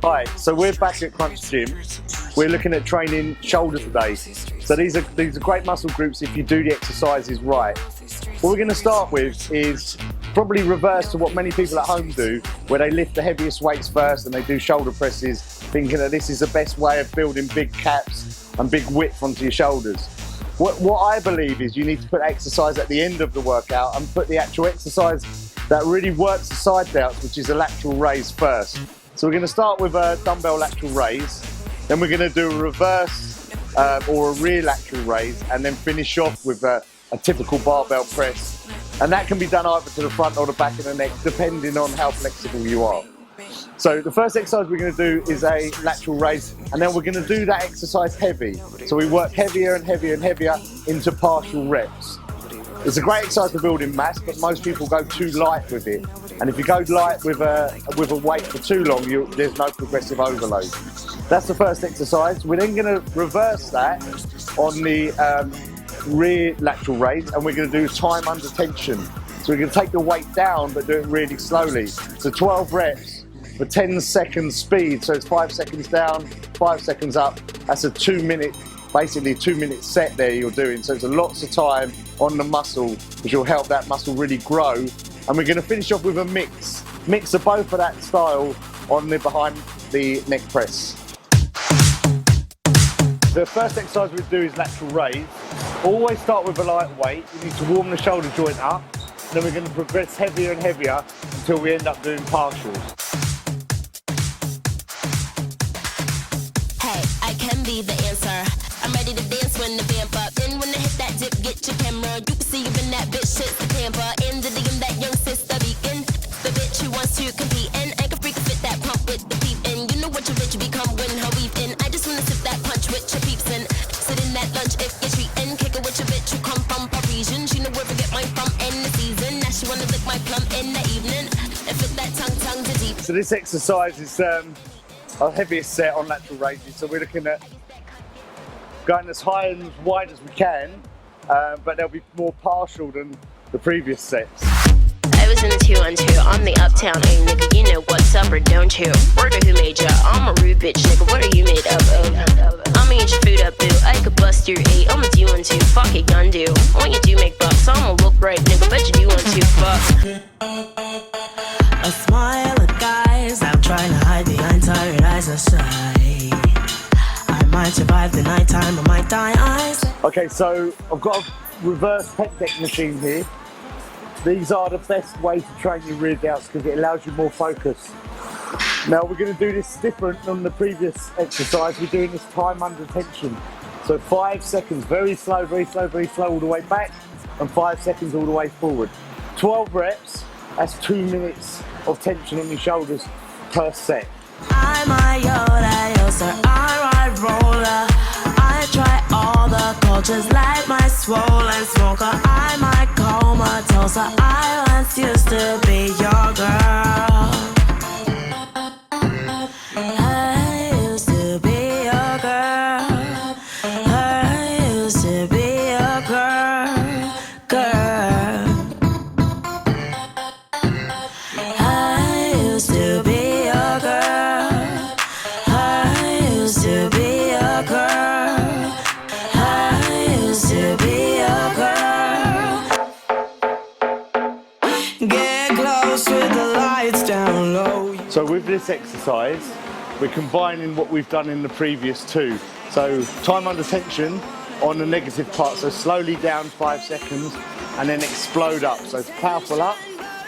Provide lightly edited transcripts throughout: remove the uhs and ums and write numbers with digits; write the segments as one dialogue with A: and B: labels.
A: Hi, so we're back at Crunch Gym. We're looking at training shoulder today. So these are great muscle groups if you do the exercises right. What we're going to start with is probably reverse to what many people at home do, where they lift the heaviest weights first and they do shoulder presses, thinking that this is the best way of building big caps and big width onto your shoulders. What I believe is you need to put exercise at the end of the workout and put the actual exercise that really works the side delts, which is a lateral raise first. So we're going to start with a dumbbell lateral raise, then we're going to do a reverse or a rear lateral raise, and then finish off with a typical barbell press. And that can be done either to the front or the back of the neck, depending on how flexible you are. So the first exercise we're going to do is a lateral raise, and then we're going to do that exercise heavy. So we work heavier and heavier and heavier into partial reps. It's a great exercise for building mass, but most people go too light with it. And if you go light with a weight for too long, there's no progressive overload. That's the first exercise. We're then going to reverse that on the rear lateral raise, and we're going to do time under tension. So we're going to take the weight down, but do it really slowly. So 12 reps for 10 seconds speed. So it's 5 seconds down, 5 seconds up. That's a 2 minute, basically a 2 minute set there you're doing. So it's lots of time on the muscle, which will help that muscle really grow. And we're going to finish off with a mix of both of that style on the behind the neck press. The first exercise we do is lateral raise. Always start with a light weight. You need to warm the shoulder joint up. Then we're going to progress heavier and heavier until we end up doing partials.
B: Hey, I can be the answer. I'm ready to dance when the vamp up. Then when I hit that dip, get your camera. You can see even that bitch shit's the tamper. In the DM, that young sister beacon. The bitch who wants to compete. And I can freak fit that pump with the peep. And you know what your bitch become when her weave in. I just wanna sip that punch with your peeps and sit in that lunch if you're treating. Kick it with your bitch who come from Parisian. She know where to get mine from in the season. Now she wanna lick my plum in the evening. And fit that tongue to deep.
A: So this exercise is our heaviest set on lateral raises. So we're looking at going as high and as wide as we can, but they'll be more partial than the previous sets.
B: I was in the 2-on-2, I'm the uptown A nigga, you know what's up or don't you? Word of who made ya? I'm a rude bitch nigga, what are you made up of? I'ma eat your food up, boo, I could bust your 8, I'ma do 1 2, fuck it, gun do. When you do make bucks, I'ma look right, nigga, bet you do 1 2, fuck.
C: A smile at guys, I'm trying to hide behind tired eyes aside. I might survive the nighttime, I might die eyes.
A: Okay, so I've got a reverse pec deck machine here. These are the best way to train your rear delts because it allows you more focus. Now we're going to do this different than the previous exercise. We're doing this time under tension. So 5 seconds, very slow, very slow, very slow all the way back, and 5 seconds all the way forward. 12 reps, that's 2 minutes of tension on your shoulders per set.
C: I'm a Yoda, yo, sir, I ride roller. I try all the cultures like my swollen smoker. I'm a comatose, I once used to be your girl. I used to be your girl. I used to be your girl, girl. I used to be your girl. I used to be your girl. I used to be your girl. Get close with the lights down low.
A: So with this exercise, we're combining what we've done in the previous two. So time under tension on the negative part, so slowly down 5 seconds and then explode up. So it's powerful up,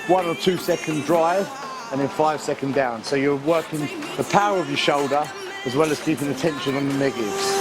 A: 1 or 2 second drive, and then 5 second down. So you're working the power of your shoulder as well as keeping the tension on the negatives.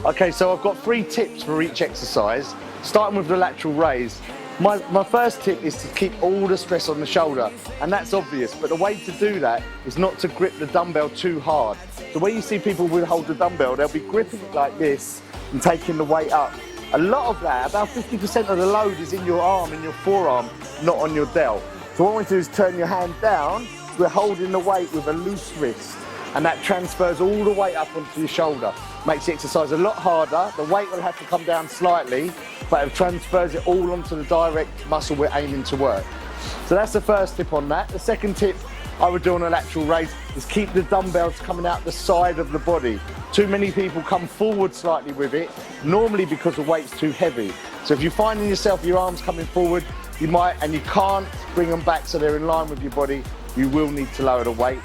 A: Okay, so I've got 3 tips for each exercise, starting with the lateral raise. My first tip is to keep all the stress on the shoulder, and that's obvious, but the way to do that is not to grip the dumbbell too hard. The way you see people will hold the dumbbell, they'll be gripping it like this and taking the weight up. A lot of that, about 50% of the load is in your arm, in your forearm, not on your delt. So what we do is turn your hand down, we're holding the weight with a loose wrist, and that transfers all the weight up onto your shoulder. Makes the exercise a lot harder. The weight will have to come down slightly, but it transfers it all onto the direct muscle we're aiming to work. So that's the first tip on that. The second tip I would do on a lateral raise is keep the dumbbells coming out the side of the body. Too many people come forward slightly with it, normally because the weight's too heavy. So if you're finding yourself your arms coming forward, you might, and you can't bring them back so they're in line with your body, you will need to lower the weight.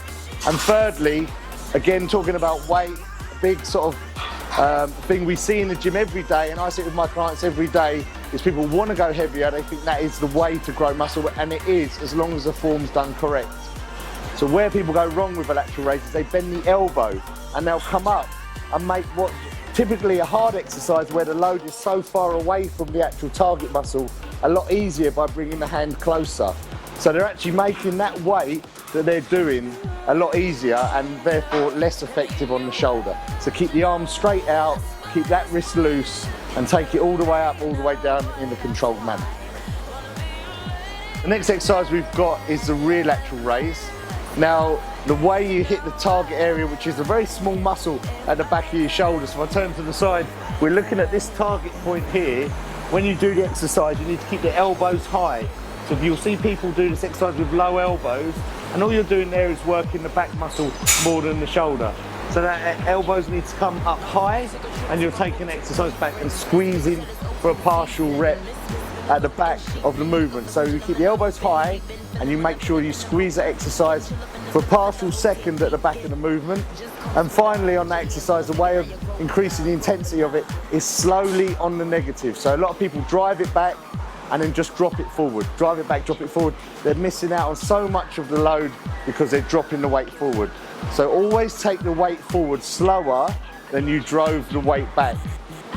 A: And thirdly, again, talking about weight, a big sort of thing we see in the gym every day, and I see it with my clients every day, is people want to go heavier. They think that is the way to grow muscle, and it is, as long as the form's done correct. So where people go wrong with a lateral raise is they bend the elbow, and they'll come up and make what typically a hard exercise where the load is so far away from the actual target muscle a lot easier by bringing the hand closer. So they're actually making that weight that they're doing a lot easier and therefore less effective on the shoulder. So keep the arm straight out, keep that wrist loose, and take it all the way up, all the way down in a controlled manner. The next exercise we've got is the rear lateral raise. Now, the way you hit the target area, which is a very small muscle at the back of your shoulder. So if I turn to the side, we're looking at this target point here. When you do the exercise, you need to keep the elbows high. So you'll see people do this exercise with low elbows, and all you're doing there is working the back muscle more than the shoulder. So that elbows need to come up high, and you're taking the exercise back and squeezing for a partial rep at the back of the movement. So you keep the elbows high, and you make sure you squeeze that exercise for a partial second at the back of the movement. And finally, on that exercise, the way of increasing the intensity of it is slowly on the negative. So a lot of people drive it back and then just drop it forward. Drive it back, drop it forward. They're missing out on so much of the load because they're dropping the weight forward. So always take the weight forward slower than you drove the weight back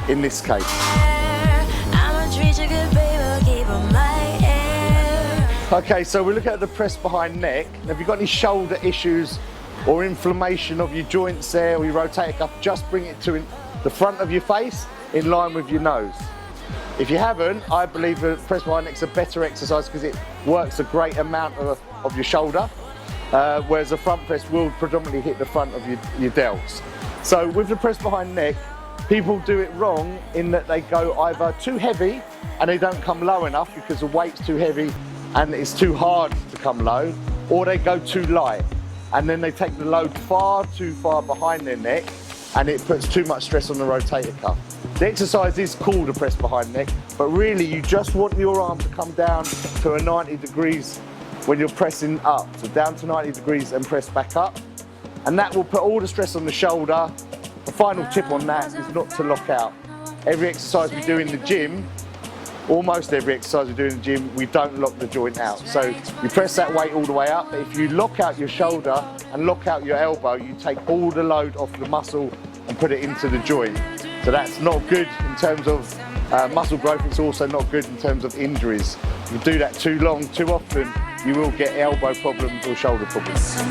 A: in this case. Okay, so we look at the press behind neck. Now, if you've got any shoulder issues or inflammation of your joints there, or your rotator cuff, just bring it to the front of your face in line with your nose. If you haven't, I believe the press behind neck is a better exercise because it works a great amount of your shoulder, whereas the front press will predominantly hit the front of your delts. So with the press behind neck, people do it wrong in that they go either too heavy and they don't come low enough because the weight's too heavy and it's too hard to come low, or they go too light and then they take the load far too far behind their neck and it puts too much stress on the rotator cuff. The exercise is called a press behind neck, but really you just want your arm to come down to a 90 degrees when you're pressing up. So down to 90 degrees and press back up. And that will put all the stress on the shoulder. The final tip on that is not to lock out. Every exercise we do in the gym, almost every exercise we do in the gym, we don't lock the joint out. So you press that weight all the way up, but if you lock out your shoulder and lock out your elbow, you take all the load off the muscle and put it into the joint. So that's not good in terms of muscle growth. It's also not good in terms of injuries. If you do that too long, too often, you will get elbow problems or shoulder problems.